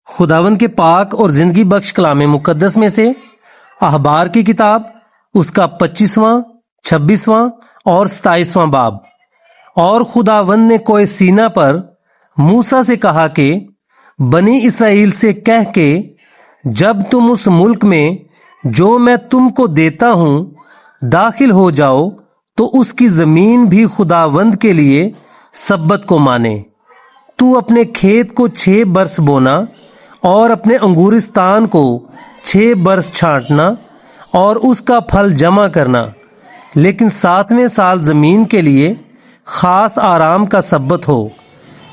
خداوند کے پاک اور زندگی بخش کلام مقدس میں سے احبار کی کتاب، اس کا 25واں، 26واں اور 27واں باب۔ اور خداوند نے کوہ سینا پر موسیٰ سے کہا کہ بنی اسرائیل سے کہہ کہ جب تم اس ملک میں جو میں تم کو دیتا ہوں داخل ہو جاؤ تو اس کی زمین بھی خداوند کے لیے سبت کو مانے۔ تو اپنے کھیت کو 6 برس بونا اور اپنے انگورستان کو 6 برس چھانٹنا اور اس کا پھل جمع کرنا، لیکن 7ویں سال زمین کے لیے خاص آرام کا سبت ہو۔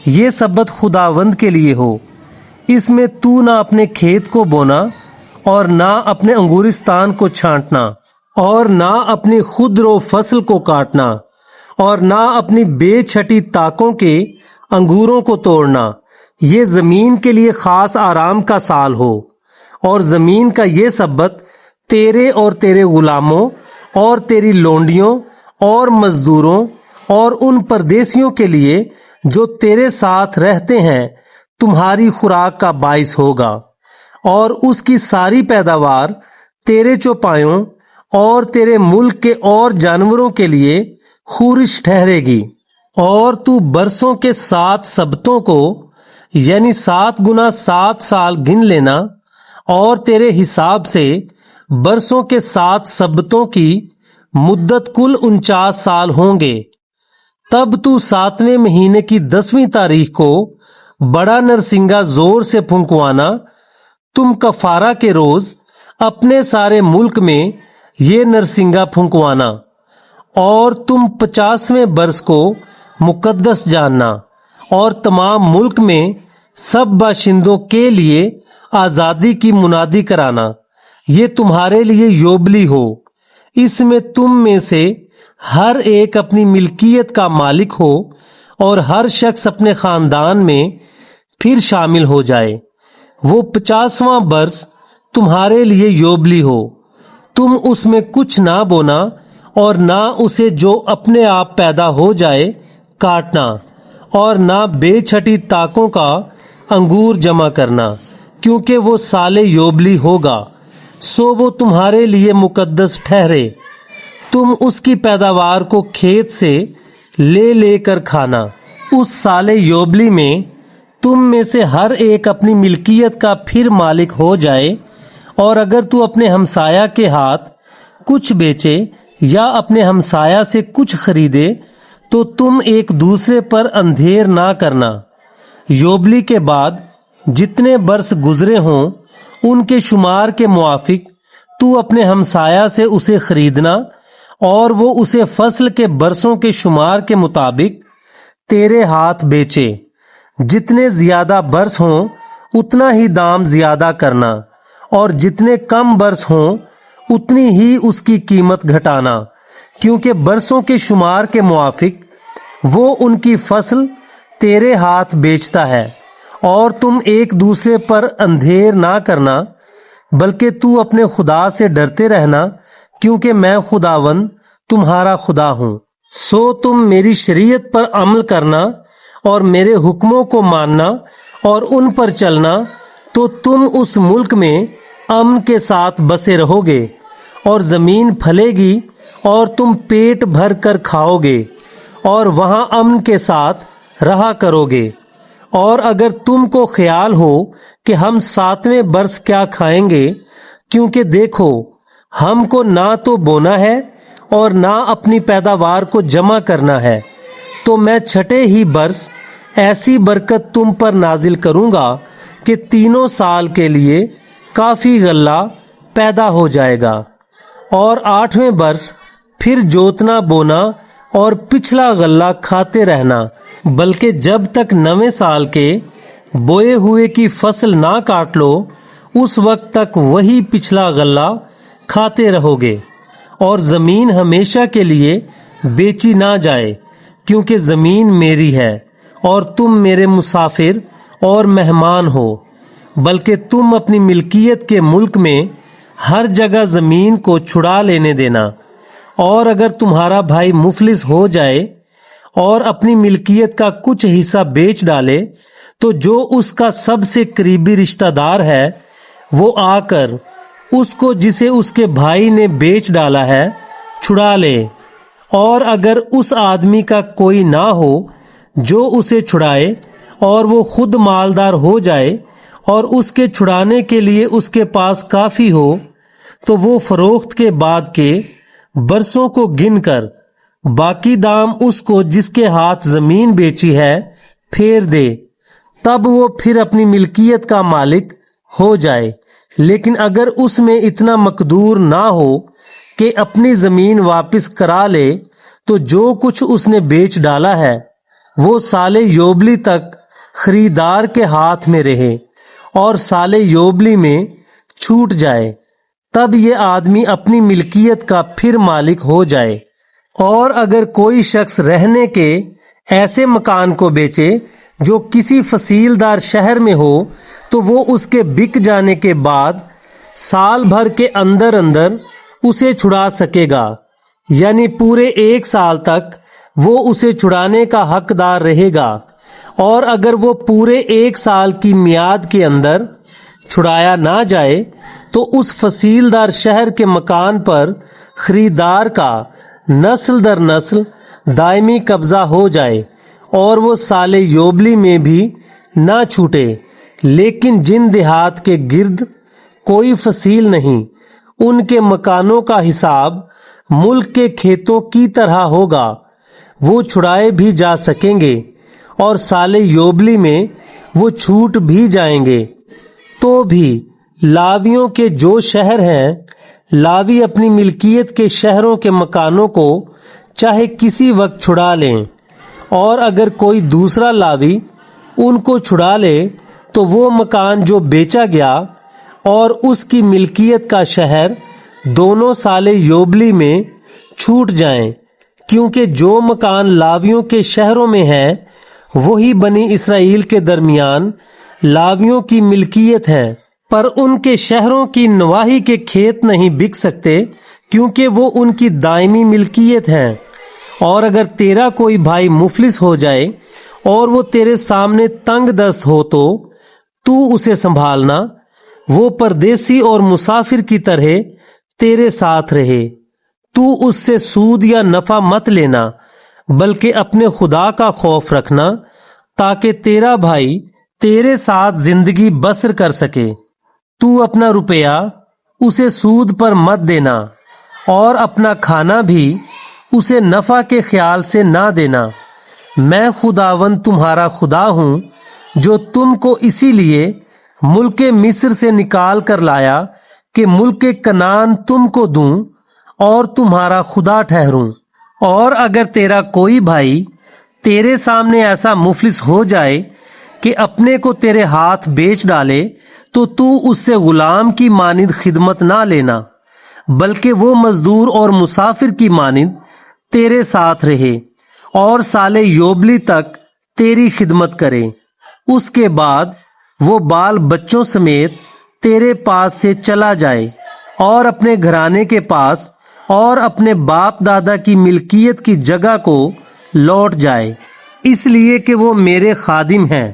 یہ سبت خداوند کے لیے ہو۔ اس میں تو نہ اپنے کھیت کو بونا اور نہ اپنے انگورستان کو چھانٹنا اور نہ اپنی خودرو فصل کو کاٹنا اور نہ اپنی بے چھٹی تاکوں کے انگوروں کو توڑنا۔ یہ زمین کے لیے خاص آرام کا سال ہو، اور زمین کا یہ سبت تیرے اور تیرے غلاموں اور تیری لونڈیوں اور مزدوروں اور ان پردیسیوں کے لیے جو تیرے ساتھ رہتے ہیں تمہاری خوراک کا باعث ہوگا، اور اس کی ساری پیداوار تیرے چوپایوں اور تیرے ملک کے اور جانوروں کے لیے خورش ٹھہرے گی۔ اور تو برسوں کے 7 سبتوں کو یعنی 7 گنا 7 سال گن لینا، اور تیرے حساب سے برسوں کے 7 سبتوں کی مدت کل 49 سال ہوں گے۔ تب تو 7ویں مہینے کی 10ویں تاریخ کو بڑا نرسنگا زور سے پھونکوانا۔ تم کفارہ کے روز اپنے سارے ملک میں یہ نرسنگا پھونکوانا، اور تم 50ویں برس کو مقدس جاننا اور تمام ملک میں سب باشندوں کے لیے آزادی کی منادی کرانا۔ یہ تمہارے لیے یوبلی ہو۔ اس میں تم میں سے ہر ایک اپنی ملکیت کا مالک ہو، اور ہر شخص اپنے خاندان میں پھر شامل ہو جائے۔ وہ 50واں برس تمہارے لیے یوبلی ہو۔ تم اس میں کچھ نہ بونا اور نہ اسے جو اپنے آپ پیدا ہو جائے کاٹنا، اور نہ بے چھٹی تاکوں کا انگور جمع کرنا، کیونکہ وہ سال یوبلی ہوگا، سو وہ تمہارے لیے مقدس ٹھہرے۔ تم اس کی پیداوار کو کھیت سے لے لے کر کھانا۔ اس سال یوبلی میں تم میں سے ہر ایک اپنی ملکیت کا پھر مالک ہو جائے، اور اگر تو اپنے ہمسایہ کے ہاتھ کچھ بیچے یا اپنے ہمسایہ سے کچھ خریدے تو تم ایک دوسرے پر اندھیر نہ کرنا۔ یوبلی کے بعد جتنے برس گزرے ہوں ان کے شمار کے موافق تو اپنے ہمسایہ سے اسے خریدنا، اور وہ اسے فصل کے برسوں کے شمار کے مطابق تیرے ہاتھ بیچے۔ جتنے زیادہ برس ہوں اتنا ہی دام زیادہ کرنا، اور جتنے کم برس ہوں اتنی ہی اس کی قیمت گھٹانا، کیونکہ برسوں کے شمار کے موافق وہ ان کی فصل تیرے ہاتھ بیچتا ہے۔ اور تم ایک دوسرے پر اندھیر نہ کرنا، بلکہ تو اپنے خدا سے ڈرتے رہنا، کیونکہ میں خداوند تمہارا خدا ہوں۔ سو تم میری شریعت پر عمل کرنا اور میرے حکموں کو ماننا اور ان پر چلنا، تو تم اس ملک میں امن کے ساتھ بسے رہو گے، اور زمین پھلے گی اور تم پیٹ بھر کر کھاؤ گے، اور وہاں امن کے ساتھ رہا کرو گے۔ اور اگر تم کو خیال ہو کہ ہم 7ویں برس کیا کھائیں گے، کیونکہ دیکھو ہم کو نہ تو بونا ہے اور نہ اپنی پیداوار کو جمع کرنا ہے، تو میں 6 ہی برس ایسی برکت تم پر نازل کروں گا کہ 3 سال کے لیے کافی غلہ پیدا ہو جائے گا۔ اور 8ویں برس پھر جوتنا بونا اور پچھلا غلہ کھاتے رہنا، بلکہ جب تک 9ویں سال کے بوئے ہوئے کی فصل نہ کاٹ لو اس وقت تک وہی پچھلا غلہ کھاتے رہو گے۔ اور زمین ہمیشہ کے لیے بیچی نہ جائے، کیونکہ زمین میری ہے اور تم میرے مسافر اور مہمان ہو، بلکہ تم اپنی ملکیت کے ملک میں ہر جگہ زمین کو چھڑا لینے دینا۔ اور اگر تمہارا بھائی مفلس ہو جائے اور اپنی ملکیت کا کچھ حصہ بیچ ڈالے تو جو اس کا سب سے قریبی رشتہ دار ہے وہ آ کر اس کو جسے اس کے بھائی نے بیچ ڈالا ہے چھڑا لے، اور اگر اس آدمی کا کوئی نہ ہو جو اسے چھڑائے اور وہ خود مالدار ہو جائے اور اس کے چھڑانے کے لیے اس کے پاس کافی ہو، تو وہ فروخت کے بعد کے برسوں کو گن کر باقی دام اس کو جس کے ہاتھ زمین بیچی ہے پھیر دے، تب وہ پھر اپنی ملکیت کا مالک ہو جائے۔ لیکن اگر اس میں اتنا مقدور نہ ہو کہ اپنی زمین واپس کرا لے، تو جو کچھ اس نے بیچ ڈالا ہے وہ سال یوبلی تک خریدار کے ہاتھ میں رہے، اور سال یوبلی میں چھوٹ جائے، تب یہ آدمی اپنی ملکیت کا پھر مالک ہو جائے۔ اور اگر کوئی شخص رہنے کے ایسے مکان کو بیچے جو کسی فصیل دار شہر میں ہو، تو وہ اس کے بک جانے کے بعد سال بھر کے اندر اندر اسے چھڑا سکے گا، یعنی پورے 1 سال تک وہ اسے چھڑانے کا حقدار رہے گا۔ اور اگر وہ پورے 1 سال کی میعاد کے اندر چھڑایا نہ جائے تو اس فصیل دار شہر کے مکان پر خریدار کا نسل در نسل دائمی قبضہ ہو جائے، اور وہ سال یوبلی میں بھی نہ چھوٹے۔ لیکن جن دیہات کے گرد کوئی فصیل نہیں، ان کے مکانوں کا حساب ملک کے کھیتوں کی طرح ہوگا، وہ چھڑائے بھی جا سکیں گے اور سال یوبلی میں وہ چھوٹ بھی جائیں گے۔ تو بھی لاویوں کے جو شہر ہیں، لاوی اپنی ملکیت کے شہروں کے مکانوں کو چاہے کسی وقت چھڑا لیں، اور اگر کوئی دوسرا لاوی ان کو چھڑا لے تو وہ مکان جو بیچا گیا اور اس کی ملکیت کا شہر دونوں سال یوبلی میں چھوٹ جائیں، کیونکہ جو مکان لاویوں کے شہروں میں ہیں وہی بنی اسرائیل کے درمیان لاویوں کی ملکیت ہیں، پر ان کے شہروں کی نواحی کے کھیت نہیں بک سکتے کیونکہ وہ ان کی دائمی ملکیت ہیں۔ اور اگر تیرا کوئی بھائی مفلس ہو جائے اور وہ تیرے سامنے تنگ دست ہو تو اسے سنبھالنا، وہ پردیسی اور مسافر کی طرح تیرے ساتھ رہے۔ تو اس سے سود یا نفع مت لینا، بلکہ اپنے خدا کا خوف رکھنا، تاکہ تیرا بھائی تیرے ساتھ زندگی بسر کر سکے۔ تو اپنا روپیہ اسے سود پر مت دینا، اور اپنا کھانا بھی اسے نفع کے خیال سے نہ دینا۔ میں خداوند تمہارا خدا ہوں جو تم کو اسی لیے ملک مصر سے نکال کر لایا کہ ملک کنعان تم کو دوں اور تمہارا خدا ٹھہروں۔ اور اگر تیرا کوئی بھائی تیرے سامنے ایسا مفلس ہو جائے کہ اپنے کو تیرے ہاتھ بیچ ڈالے، تو اس سے غلام کی مانند خدمت نہ لینا، بلکہ وہ مزدور اور مسافر کی مانند تیرے ساتھ رہے اور سال یوبلی تک تیری خدمت کرے۔ اس کے بعد وہ بال بچوں سمیت تیرے پاس سے چلا جائے اور اپنے گھرانے کے پاس اور اپنے باپ دادا کی ملکیت کی جگہ کو لوٹ جائے، اس لیے کہ وہ میرے خادم ہیں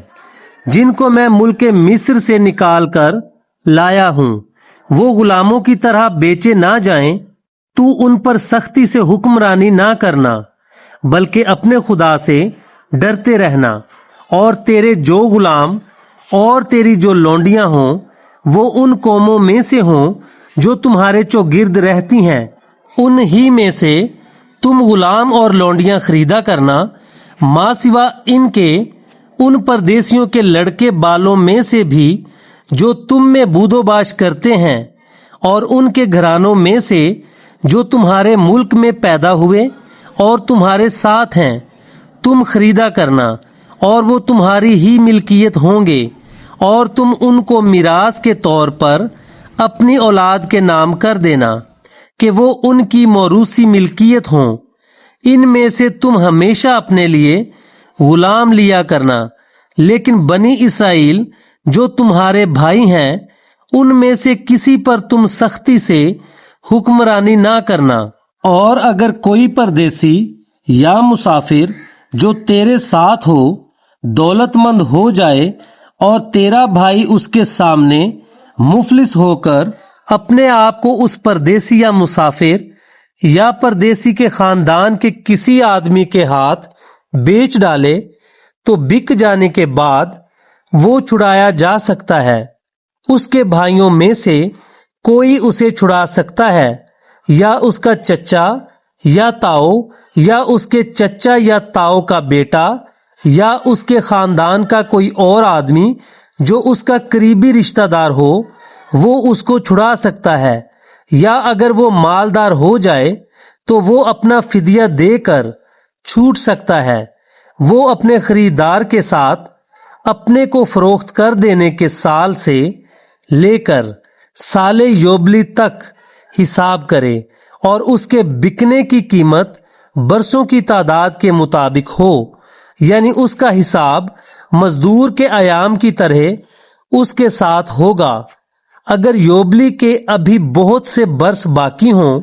جن کو میں ملک مصر سے نکال کر لایا ہوں۔ وہ غلاموں کی طرح بیچے نہ جائیں۔ تو ان پر سختی سے حکمرانی نہ کرنا، بلکہ اپنے خدا سے ڈرتے رہنا، اور تیرے جو غلام اور تیری جو لونڈیاں ہوں وہ ان قوموں میں سے ہوں جو تمہارے چوگرد رہتی ہیں، ان ہی میں سے تم غلام اور لونڈیاں خریدا کرنا، ماں سوا ان کے ان پردیسیوں کے لڑکے بالوں میں سے بھی جو تم میں بود و باش کرتے ہیں، اور ان کے گھرانوں میں سے جو تمہارے ملک میں پیدا ہوئے اور تمہارے ساتھ ہیں، تم خریدا کرنا، اور وہ تمہاری ہی ملکیت ہوں گے، اور تم ان کو میراث کے طور پر اپنی اولاد کے نام کر دینا کہ وہ ان کی موروثی ملکیت ہوں۔ ان میں سے تم ہمیشہ اپنے لیے غلام لیا کرنا، لیکن بنی اسرائیل جو تمہارے بھائی ہیں ان میں سے کسی پر تم سختی سے حکمرانی نہ کرنا۔ اور اگر کوئی پردیسی یا مسافر جو تیرے ساتھ ہو दौलत मंद हो जाए और तेरा भाई उसके सामने मुफलिस होकर अपने आप को उस परदेसी या मुसाफिर या परदेसी के खानदान के किसी आदमी के हाथ बेच डाले तो बिक जाने के बाद वो छुड़ाया जा सकता है। उसके भाइयों में से कोई उसे छुड़ा सकता है, या उसका चचा या ताऊ या उसके चचा या ताऊ का बेटा या उसके खानदान का कोई और आदमी जो उसका करीबी रिश्तेदार हो, वो उसको छुड़ा सकता है। या अगर वो मालदार हो जाए तो वो अपना फिदिया देकर छूट सकता है। वो अपने खरीदार के साथ अपने को फरोख्त कर देने के साल से लेकर साले योबली तक हिसाब करे और उसके बिकने की कीमत बरसों की तादाद के मुताबिक हो, यानी उसका हिसाब मजदूर के अयाम की तरह उसके साथ होगा। अगर योबली के अभी बहुत से बरस बाकी हों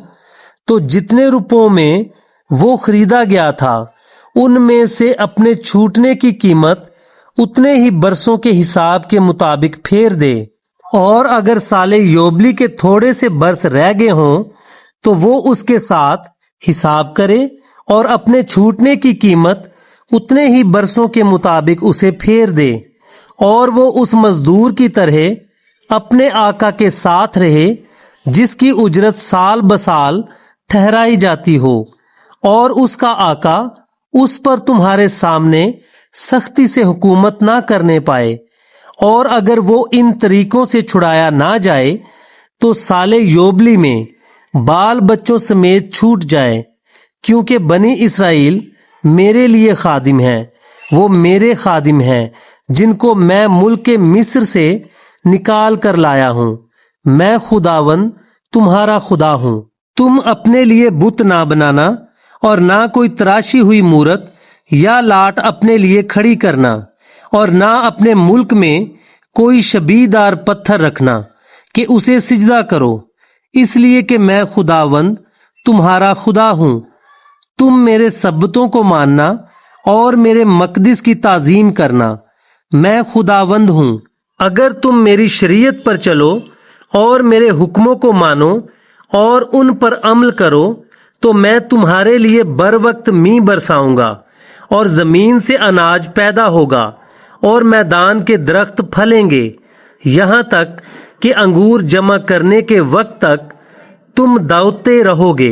तो जितने रुपयों में वो खरीदा गया था उनमें से अपने छूटने की कीमत उतने ही बरसों के हिसाब के मुताबिक फेर दे। और अगर साले योबली के थोड़े से बरस रह गए हों तो वो उसके साथ हिसाब करे और अपने छूटने की कीमत उतने ही बरसों के मुताबिक उसे फेर दे। और वो उस मजदूर की तरह अपने आका के साथ रहे जिसकी उजरत साल बसाल ठहराई जाती हो, और उसका आका उस पर तुम्हारे सामने सख्ती से हुकूमत ना करने पाए। और अगर वो इन तरीकों से छुड़ाया ना जाए तो साले योबली में बाल बच्चों समेत छूट जाए, क्योंकि बनी इसराइल मेरे लिए खादिम है। वो मेरे खादिम हैं जिनको मैं मुल्क के मिस्र से निकाल कर लाया हूँ। मैं खुदावन तुम्हारा खुदा हूँ। तुम अपने लिए बुत ना बनाना और ना कोई तराशी हुई मूरत या लाट अपने लिए खड़ी करना, और ना अपने मुल्क में कोई शबीदार पत्थर रखना कि उसे सिजदा करो, इसलिए कि मैं खुदावंद तुम्हारा खुदा हूँ। तुम मेरे सब्बतों को मानना और मेरे मकदिस की ताजीम करना। मैं खुदावंद हूँ। अगर तुम मेरी शरीयत पर चलो और मेरे हुक्मों को मानो और उन पर अमल करो तो मैं तुम्हारे लिए बर वक्त मींह बरसाऊंगा और जमीन से अनाज पैदा होगा और मैदान के दरख्त फलेंगे, यहाँ तक कि अंगूर जमा करने के वक्त तक तुम दावते रहोगे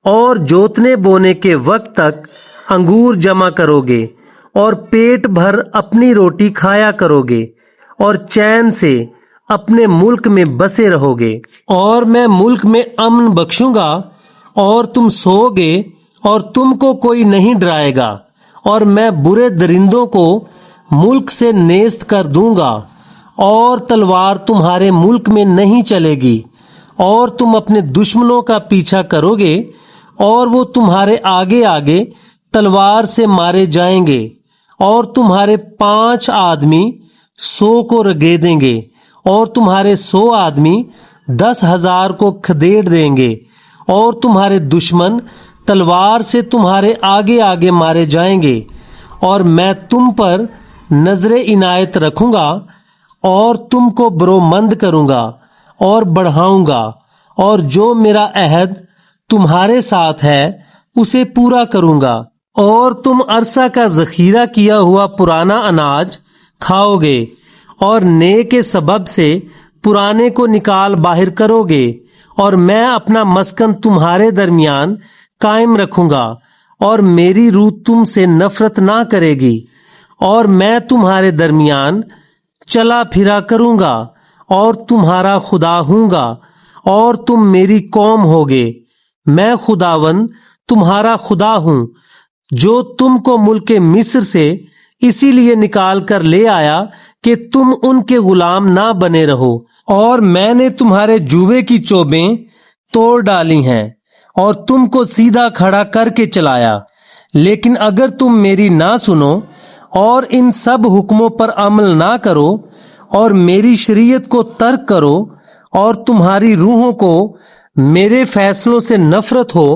और जोतने बोने के वक्त तक अंगूर जमा करोगे और पेट भर अपनी रोटी खाया करोगे और चैन से अपने मुल्क में बसे रहोगे। और मैं मुल्क में अमन बख्शूंगा और तुम सोओगे और तुमको कोई नहीं डराएगा, और मैं बुरे दरिंदों को मुल्क से नेस्त कर दूंगा और तलवार तुम्हारे मुल्क में नहीं चलेगी। और तुम अपने दुश्मनों का पीछा करोगे और वो तुम्हारे आगे आगे तलवार से मारे जाएंगे, और तुम्हारे 5 आदमी 100 को रगेदेंगे और तुम्हारे 100 आदमी 10,000 को खदेड़ देंगे, और तुम्हारे दुश्मन तलवार से तुम्हारे आगे आगे मारे जाएंगे। और मैं तुम पर नजरे इनायत रखूंगा और तुमको बरोमंद करूंगा और बढ़ाऊंगा, और जो मेरा अहद तुम्हारे साथ है उसे पूरा करूंगा। और तुम अरसा का जखीरा किया हुआ पुराना अनाज खाओगे और नए के सबब से पुराने को निकाल बाहर करोगे, और मैं अपना मस्कन तुम्हारे दरमियान कायम रखूंगा और मेरी रूह तुमसे नफरत ना करेगी। और मैं तुम्हारे दरमियान चला फिरा करूंगा और तुम्हारा खुदा हूंगा और तुम मेरी कौम होगे। मैं खुदावन तुम्हारा खुदा हूँ जो तुमको मुल्क मिस्र से इसीलिए निकाल कर ले आया कि तुम उनके गुलाम ना बने रहो। और मैंने तुम्हारे जुए की चोबें तोड़ डाली हैं और तुमको सीधा खड़ा करके चलाया। लेकिन अगर तुम मेरी ना सुनो और इन सब हुक्मों पर अमल ना करो और मेरी शरीयत को तर्क करो और तुम्हारी रूहों को मेरे फैसलों से नफरत हो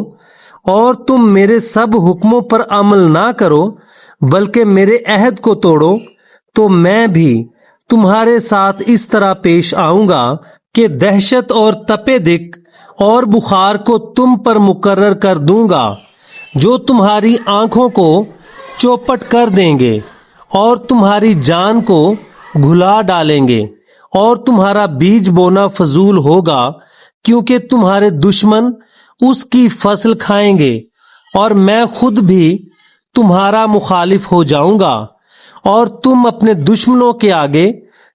और तुम मेरे सब हुक्मों पर अमल ना करो बल्कि मेरे अहद को तोड़ो तो मैं भी तुम्हारे साथ इस तरह पेश आऊंगा कि दहशत और तपेदिक और बुखार को तुम पर मुकर्रर कर दूंगा, जो तुम्हारी आंखों को चौपट कर देंगे और तुम्हारी जान को घुला डालेंगे, और तुम्हारा बीज बोना फजूल होगा, क्योंकि तुम्हारे दुश्मन उसकी फसल खाएंगे, और मैं खुद भी तुम्हारा मुखालिफ हो जाऊंगा, और तुम अपने दुश्मनों के आगे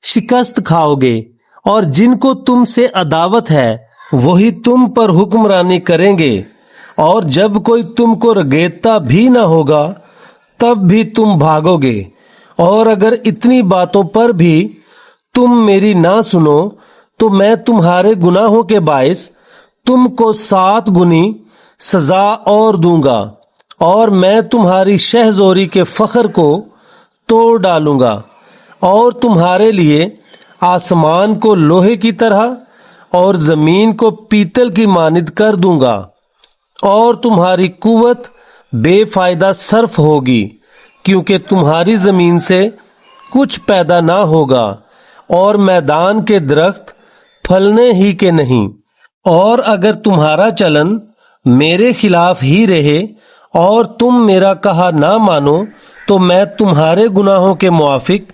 शिकस्त खाओगे, और जिनको तुमसे अदावत है वही तुम पर हुक्मरानी करेंगे, और जब कोई तुमको रगेदता भी न होगा तब भी तुम भागोगे। और अगर इतनी बातों पर भी तुम मेरी ना सुनो तो मैं तुम्हारे गुनाहों के बायस तुमको 7 गुनी सजा और दूंगा, और मैं तुम्हारी शहजोरी के फख्र को तोड़ डालूंगा, और तुम्हारे लिए आसमान को लोहे की तरह और जमीन को पीतल की मानिद कर दूंगा, और तुम्हारी कुव्वत बेफायदा सर्फ होगी, क्योंकि तुम्हारी जमीन से कुछ पैदा ना होगा, और मैदान के दरख्त फलने ही के नहीं। और अगर तुम्हारा चलन मेरे खिलाफ ही रहे और तुम मेरा कहा ना मानो तो मैं तुम्हारे गुनाहों के मुआफिक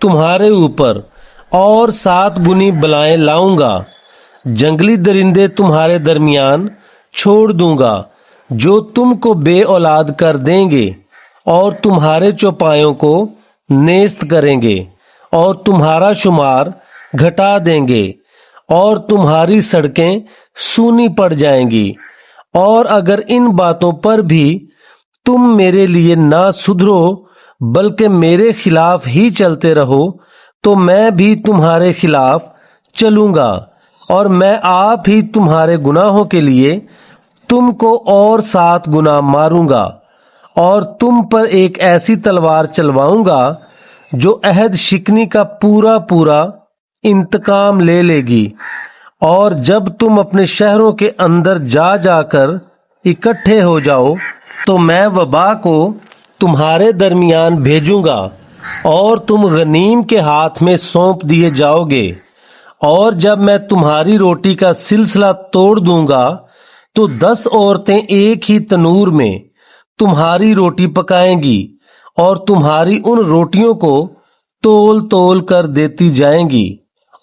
तुम्हारे ऊपर और 7 गुनी बलाएं लाऊंगा। जंगली दरिंदे तुम्हारे दरमियान छोड़ दूंगा, जो तुमको बे औलाद कर देंगे, और तुम्हारे चौपायों को नेस्त करेंगे, और तुम्हारा शुमार घटा देंगे, और तुम्हारी सड़कें सूनी पड़ जाएंगी। और अगर इन बातों पर भी तुम मेरे लिए ना सुधरो बल्कि मेरे खिलाफ ही चलते रहो तो मैं भी तुम्हारे खिलाफ चलूंगा, और मैं आप ही तुम्हारे गुनाहों के लिए तुमको और 7 गुना मारूंगा, और तुम पर एक ऐसी तलवार चलवाऊंगा जो अहद शिकनी का पूरा पूरा इंतकाम ले लेगी। और जब तुम अपने शहरों के अंदर जा जाकर इकट्ठे हो जाओ तो मैं वबा को तुम्हारे दरमियान भेजूंगा, और तुम गनीम के हाथ में सौंप दिए जाओगे। और जब मैं तुम्हारी रोटी का सिलसिला तोड़ दूंगा तो 10 औरतें एक ही तनूर में तुम्हारी रोटी पकाएंगी, और तुम्हारी उन रोटियों को तोल तोल कर देती जाएंगी,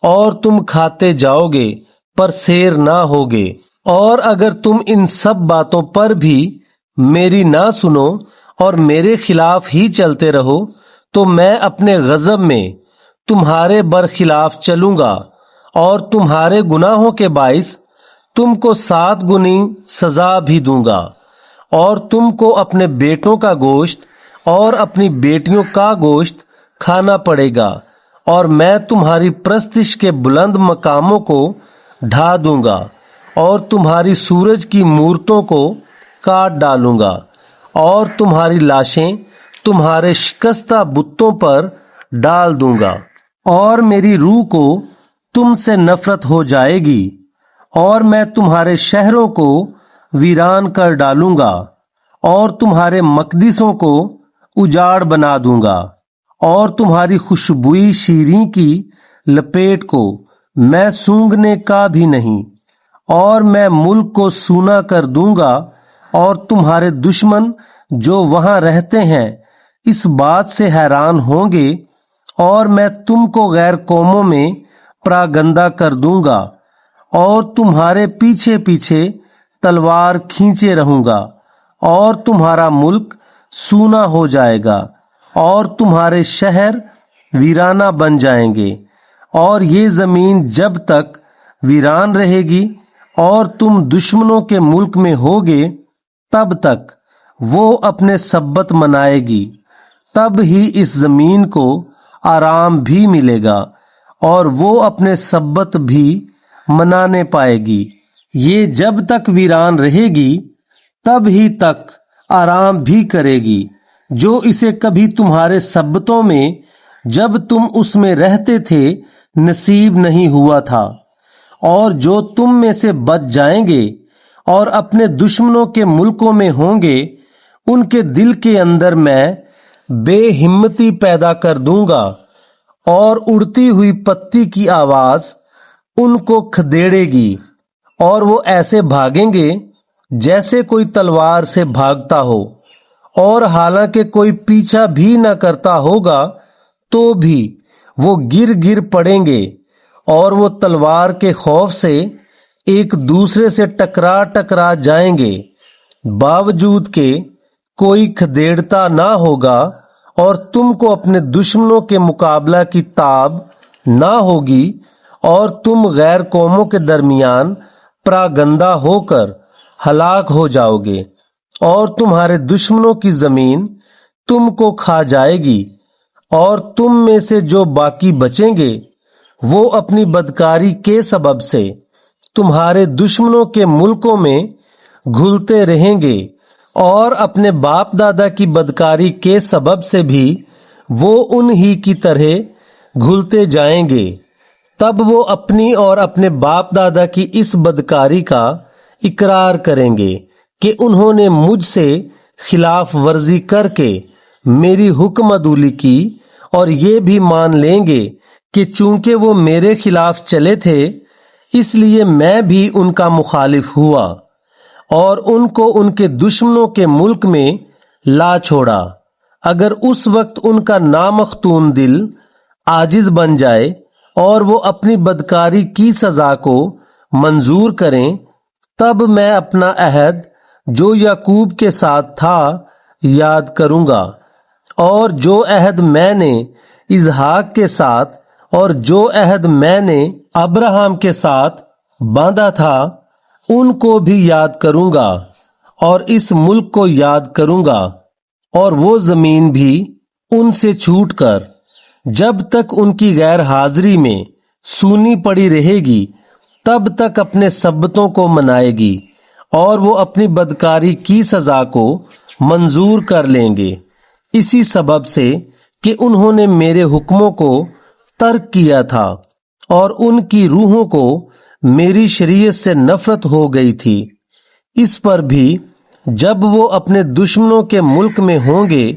और तुम खाते जाओगे पर सेर ना होगे। और अगर तुम इन सब बातों पर भी मेरी ना सुनो और मेरे खिलाफ ही चलते रहो तो मैं अपने गजब में तुम्हारे बरखिलाफ चलूंगा, और तुम्हारे गुनाहों के बाइस तुमको 7 गुनी सजा भी दूंगा, और तुमको अपने बेटों का गोश्त और अपनी बेटियों का गोश्त खाना पड़ेगा, और मैं तुम्हारी प्रस्तिश के बुलंद मकामों को ढा दूंगा, और तुम्हारी सूरज की मूर्तों को काट डालूंगा, और तुम्हारी लाशें तुम्हारे शिकस्ता बुतों पर डाल दूंगा, और मेरी रूह को तुमसे नफरत हो जाएगी, और मैं तुम्हारे शहरों को वीरान कर डालूंगा, और तुम्हारे मकदिसों को उजाड़ बना दूंगा, और तुम्हारी खुशबुई शीरी की लपेट को मैं सूंघने का भी नहीं, और मैं मुल्क को सूना कर दूंगा, और तुम्हारे दुश्मन जो वहां रहते हैं इस बात से हैरान होंगे, और मैं तुमको गैर कौमों में प्रागंदा कर दूंगा, और तुम्हारे पीछे पीछे तलवार खींचे रहूंगा, और तुम्हारा मुल्क सूना हो जाएगा, और तुम्हारे शहर वीराना बन जाएंगे, और ये जमीन जब तक वीरान रहेगी और तुम दुश्मनों के मुल्क में होगे तब तक वो अपने सब्बत मनाएगी। तब ही इस जमीन को आराम भी मिलेगा और वो अपने सब्बत भी मनाने पाएगी। ये जब तक वीरान रहेगी तब ही तक आराम भी करेगी, जो इसे कभी तुम्हारे सब्बतों में जब तुम उसमें रहते थे नसीब नहीं हुआ था। और जो तुम में से बच जाएंगे और अपने दुश्मनों के मुल्कों में होंगे, उनके दिल के अंदर मैं بے ہمتی پیدا کر دوں گا اور اڑتی ہوئی پتی کی آواز ان کو کھدیڑے گی اور وہ ایسے بھاگیں گے جیسے کوئی تلوار سے بھاگتا ہو، اور حالانکہ کوئی پیچھا بھی نہ کرتا ہوگا تو بھی وہ گر گر پڑیں گے، اور وہ تلوار کے خوف سے ایک دوسرے سے ٹکرا ٹکرا جائیں گے، باوجود کہ کوئی کھدیڑتا نہ ہوگا، اور تم کو اپنے دشمنوں کے مقابلہ کی تاب نہ ہوگی، اور تم غیر قوموں کے درمیان پراگندہ ہو کر ہلاک ہو جاؤ گے، اور تمہارے دشمنوں کی زمین تم کو کھا جائے گی، اور تم میں سے جو باقی بچیں گے وہ اپنی بدکاری کے سبب سے تمہارے دشمنوں کے ملکوں میں گھلتے رہیں گے، اور اپنے باپ دادا کی بدکاری کے سبب سے بھی وہ انہی کی طرح گھلتے جائیں گے۔ تب وہ اپنی اور اپنے باپ دادا کی اس بدکاری کا اقرار کریں گے کہ انہوں نے مجھ سے خلاف ورزی کر کے میری حکم عدولی کی، اور یہ بھی مان لیں گے کہ چونکہ وہ میرے خلاف چلے تھے اس لیے میں بھی ان کا مخالف ہوا اور ان کو ان کے دشمنوں کے ملک میں لا چھوڑا۔ اگر اس وقت ان کا نامختون دل عاجز بن جائے اور وہ اپنی بدکاری کی سزا کو منظور کریں، تب میں اپنا عہد جو یعقوب کے ساتھ تھا یاد کروں گا، اور جو عہد میں نے اسحاق کے ساتھ اور جو عہد میں نے ابراہیم کے ساتھ باندھا تھا ان کو بھی یاد کروں گا، اور اس ملک کو یاد کروں گا، اور وہ زمین بھی ان سے چھوٹ کر جب تک ان کی غیر حاضری میں سونی پڑی رہے گی تب تک اپنے سبتوں کو منائے گی، اور وہ اپنی بدکاری کی سزا کو منظور کر لیں گے، اسی سبب سے کہ انہوں نے میرے حکموں کو ترک کیا تھا اور ان کی روحوں کو میری شریعت سے نفرت ہو گئی تھی۔ اس پر بھی جب وہ اپنے دشمنوں کے ملک میں ہوں گے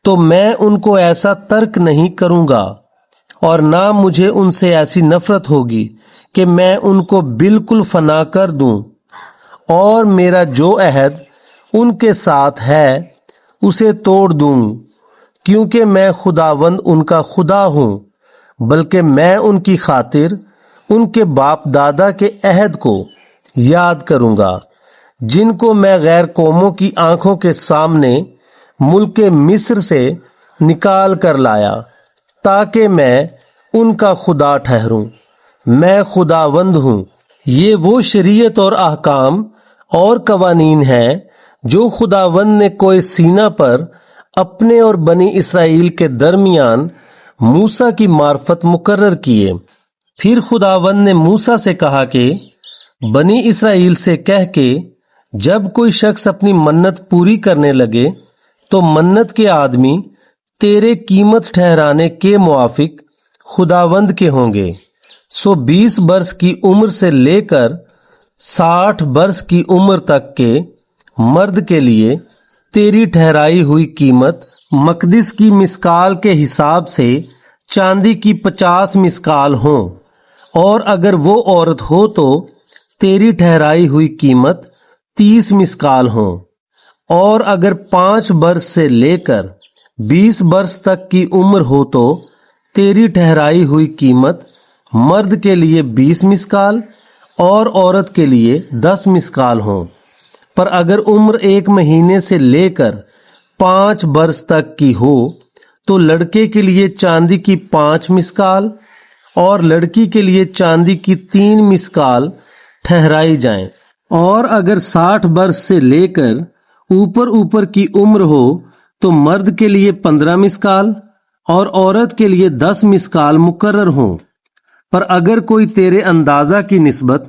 تو میں ان کو ایسا ترک نہیں کروں گا، اور نہ مجھے ان سے ایسی نفرت ہوگی کہ میں ان کو بالکل فنا کر دوں، اور میرا جو عہد ان کے ساتھ ہے اسے توڑ دوں، کیونکہ میں خداوند ان کا خدا ہوں، بلکہ میں ان کی خاطر ان کے باپ دادا کے عہد کو یاد کروں گا جن کو میں غیر قوموں کی آنکھوں کے سامنے ملک مصر سے نکال کر لایا، تاکہ میں ان کا خدا ٹھہروں۔ میں خداوند ہوں۔ یہ وہ شریعت اور احکام اور قوانین ہیں جو خداوند نے کوہ سینا پر اپنے اور بنی اسرائیل کے درمیان موسیٰ کی معرفت مقرر کیے۔ پھر خداوند نے موسیٰ سے کہا کہ بنی اسرائیل سے کہہ کہ جب کوئی شخص اپنی منت پوری کرنے لگے تو منت کے آدمی تیرے قیمت ٹھہرانے کے موافق خداوند کے ہوں گے۔ سو 20 برس کی عمر سے لے کر 60 برس کی عمر تک کے مرد کے لیے تیری ٹھہرائی ہوئی قیمت مقدس کی مسکال کے حساب سے چاندی کی 50 مسکال ہوں، اور اگر وہ عورت ہو تو تیری ٹھہرائی ہوئی قیمت 30 مسکال ہوں، اور اگر 5 برس سے لے کر 20 برس تک کی عمر ہو تو تیری ٹھہرائی ہوئی قیمت مرد کے لیے 20 مسکال اور عورت کے لیے 10 مسکال ہوں۔ پر اگر عمر 1 مہینے سے لے کر 5 برس تک کی ہو تو لڑکے کے لیے چاندی کی 5 مسکال اور لڑکی کے لیے چاندی کی 3 مسکال ٹھہرائی جائیں، اور اگر 60 برس سے لے کر اوپر کی عمر ہو تو مرد کے لیے 15 مسکال اور عورت کے لیے 10 مسکال مقرر ہوں۔ پر اگر کوئی تیرے اندازہ کی نسبت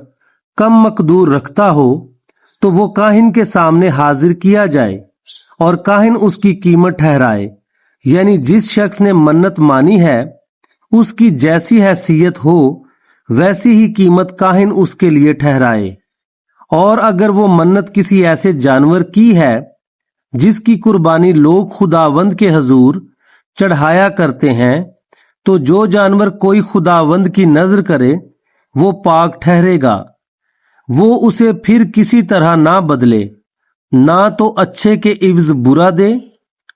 کم مقدور رکھتا ہو تو وہ کاہن کے سامنے حاضر کیا جائے اور کاہن اس کی قیمت ٹھہرائے، یعنی جس شخص نے منت مانی ہے اس کی جیسی حیثیت ہو ویسی ہی قیمت کاہن اس کے لیے ٹھہرائے۔ اور اگر وہ منت کسی ایسے جانور کی ہے जिसकी कुर्बानी लोग खुदावंद के हजूर चढ़ाया करते हैं, तो जो जानवर कोई खुदावंद की नजर करे वो पाक ठहरेगा। वो उसे फिर किसी तरह ना बदले, ना तो अच्छे के इवज बुरा दे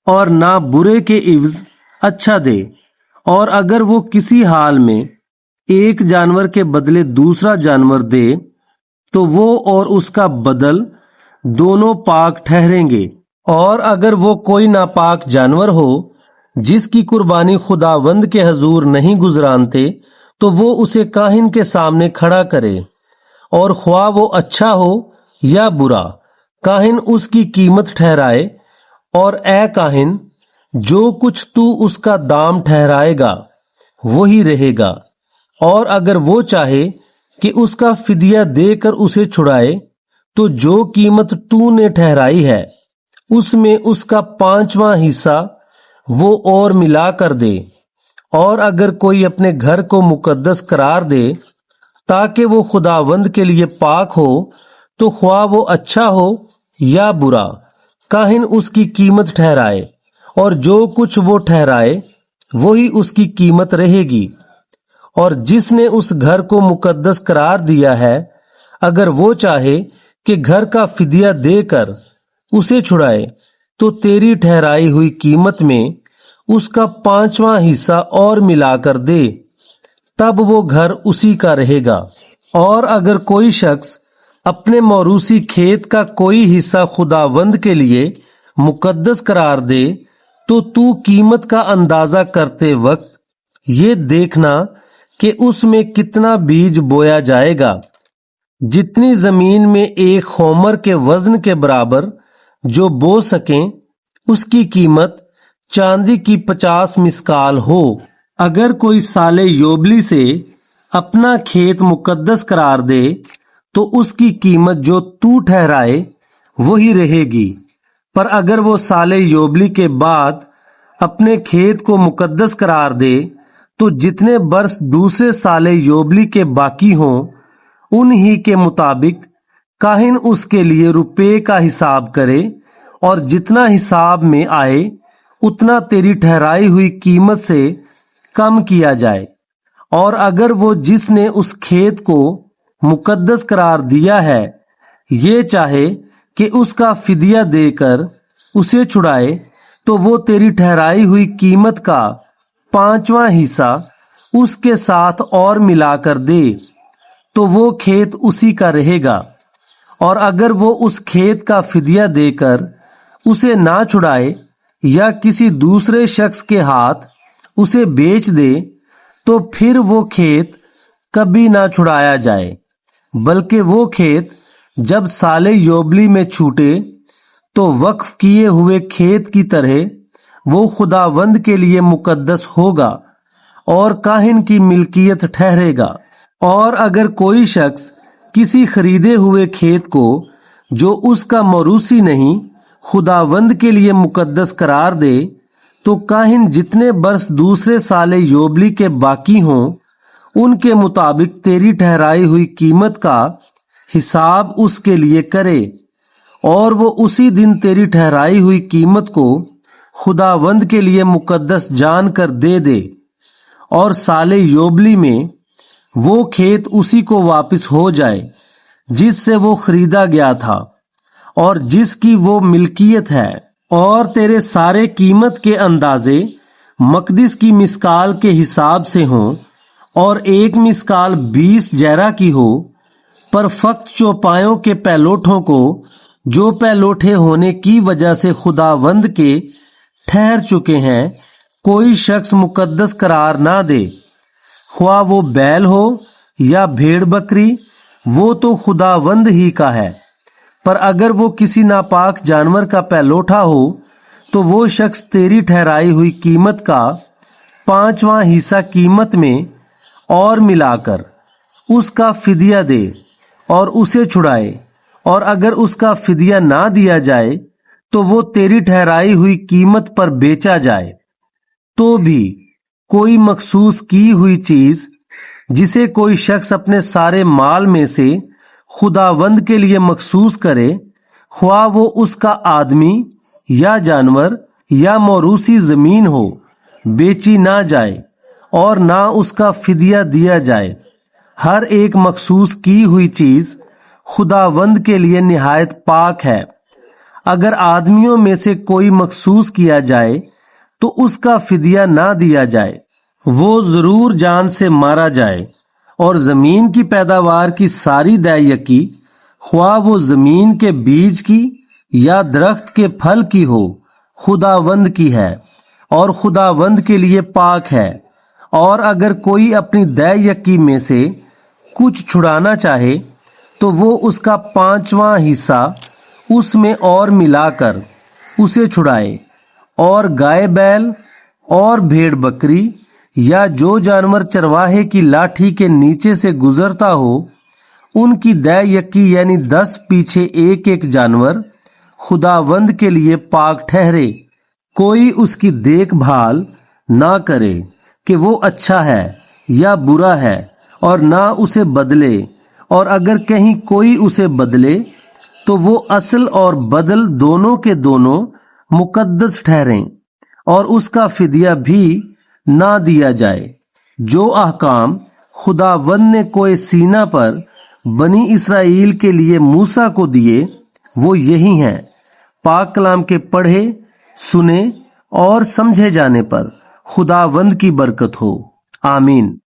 और ना बुरे के इवज अच्छा दे। और अगर वो किसी हाल में एक जानवर के बदले दूसरा जानवर दे, तो वो और उसका बदल दोनों पाक ठहरेंगे। और अगर वो कोई नापाक जानवर हो जिसकी कुर्बानी खुदावंद के हजूर नहीं गुजरानते, तो वो उसे काहिन के सामने खड़ा करे, और ख्वाह वो अच्छा हो या बुरा, काहिन उसकी कीमत ठहराए। और ए काहिन, जो कुछ तू उसका दाम ठहराएगा वही रहेगा। और अगर वो चाहे कि उसका फिदिया देकर उसे छुड़ाए, तो जो कीमत तूने ठहराई है उसमें उसका 5वां हिस्सा वो और मिला कर दे। और अगर कोई अपने घर को मुकद्दस करार दे ताकि वो खुदावंद के लिए पाक हो, तो ख्वाह वो अच्छा हो या बुरा, काहिन उसकी कीमत ठहराए, और जो कुछ वो ठहराए वही उसकी कीमत रहेगी। और जिसने उस घर को मुकद्दस करार दिया है, अगर वो चाहे कि घर का फिदिया देकर उसे छुड़ाए, तो तेरी ठहराई हुई कीमत में उसका 5वां हिस्सा और मिलाकर दे, तब वो घर उसी का रहेगा। और अगर कोई शख्स अपने मौरूसी खेत का कोई हिस्सा खुदावंद के लिए मुकद्दस करार दे, तो तू कीमत का अंदाजा करते वक्त ये देखना कि उसमें कितना बीज बोया जाएगा। जितनी जमीन में एक होमर के वजन के बराबर जो बो सकें, उसकी कीमत चांदी की 50 मिसकाल हो। अगर कोई साले योबली से अपना खेत मुकद्दस करार दे, तो उसकी कीमत जो तू ठहराए वही रहेगी। पर अगर वो साले योबली के बाद अपने खेत को मुकद्दस करार दे, तो जितने बरस दूसरे साले योबली के बाकी हों, उन्हीं के मुताबिक काहिन उसके लिए रुपए का हिसाब करे, और जितना हिसाब में आए उतना तेरी ठहराई हुई कीमत से कम किया जाए। और अगर वो जिसने उस खेत को मुकद्दस करार दिया है ये चाहे कि उसका फिदिया देकर उसे छुड़ाए, तो वो तेरी ठहराई हुई कीमत का 5वां हिस्सा उसके साथ और मिलाकर दे, तो वो खेत उसी का रहेगा। और अगर वो उस खेत का फिदिया देकर उसे ना छुड़ाए या किसी दूसरे शख्स के हाथ उसे बेच दे, तो फिर वो खेत कभी ना छुड़ाया जाए, बल्कि वो खेत जब साले योबली में छूटे, तो वक्फ किए हुए खेत की तरह वो खुदावंद के लिए मुकद्दस होगा और काहिन की मिल्कियत ठहरेगा। और अगर कोई शख्स किसी खरीदे हुए खेत को जो उसका मौरूसी नहीं खुदावंद के लिए मुकद्दस करार दे, तो काहिन जितने बरस दूसरे साले योबली के बाकी हों उनके मुताबिक तेरी ठहराई हुई कीमत का हिसाब उसके लिए करे, और वो उसी दिन तेरी ठहराई हुई कीमत को खुदावंद के लिए मुकद्दस जान कर दे दे। और साले योबली में वो खेत उसी को वापस हो जाए जिससे वो खरीदा गया था और जिसकी वो मिल्कियत है। और तेरे सारे कीमत के अंदाजे मकदिस की मिसकाल के हिसाब से हों, और एक मिसकाल 20 जैरा की हो। पर फक्त चौपायों के पैलोठों को जो पैलोठे होने की वजह से खुदावंद के ठहर चुके हैं कोई शख्स मुकद्दस करार ना दे, ख्वाह वो बैल हो या भेड़ बकरी, वो तो खुदावंद ही का है। पर अगर वो किसी नापाक जानवर का पैलोठा हो, तो वो शख्स तेरी ठहराई हुई कीमत का 5वां हिस्सा कीमत में और मिलाकर उसका फिदिया दे और उसे छुड़ाए। और अगर उसका फिदिया ना दिया जाए तो वो तेरी ठहराई हुई कीमत पर बेचा जाए। तो भी कोई मखसूस की हुई चीज जिसे कोई शख्स अपने सारे माल में से खुदावंद के लिए मखसूस करे, ख्वाह वो उसका आदमी या जानवर या मौरूसी जमीन हो बेची ना जाए और ना उसका फिदिया दिया जाए। हर एक मखसूस की हुई चीज खुदावंद के लिए निहायत पाक है। अगर आदमियों में से कोई मखसूस किया जाए तो उसका फिदिया ना दिया जाए, वो जरूर जान से मारा जाए। और जमीन की पैदावार की सारी दैयकी, ख्वाह वो जमीन के बीज की या दरख्त के फल की हो, खुदावंद की है और खुदावंद के लिए पाक है। और अगर कोई अपनी दैयकी में से कुछ छुड़ाना चाहे तो वो उसका 5वां हिस्सा उसमें और मिलाकर उसे छुड़ाए। और गाय बैल और भेड़ बकरी या जो जानवर चरवाहे की लाठी के नीचे से गुजरता हो, उनकी दैयकी यानी 10 पीछे एक एक जानवर खुदावंद के लिए पाक ठहरे। कोई उसकी देखभाल ना करे कि वो अच्छा है या बुरा है, और ना उसे बदले। और अगर कहीं कोई उसे बदले तो वो असल और बदल दोनों के दोनों मुकद्दस ठहरें, और उसका फिदिया भी ना दिया जाए। जो अहकाम खुदावंद ने कोए सीना पर बनी इसराइल के लिए मूसा को दिए, वो यही हैं। पाक कलाम के पढ़े, सुने और समझे जाने पर खुदावंद की बरकत हो। आमीन।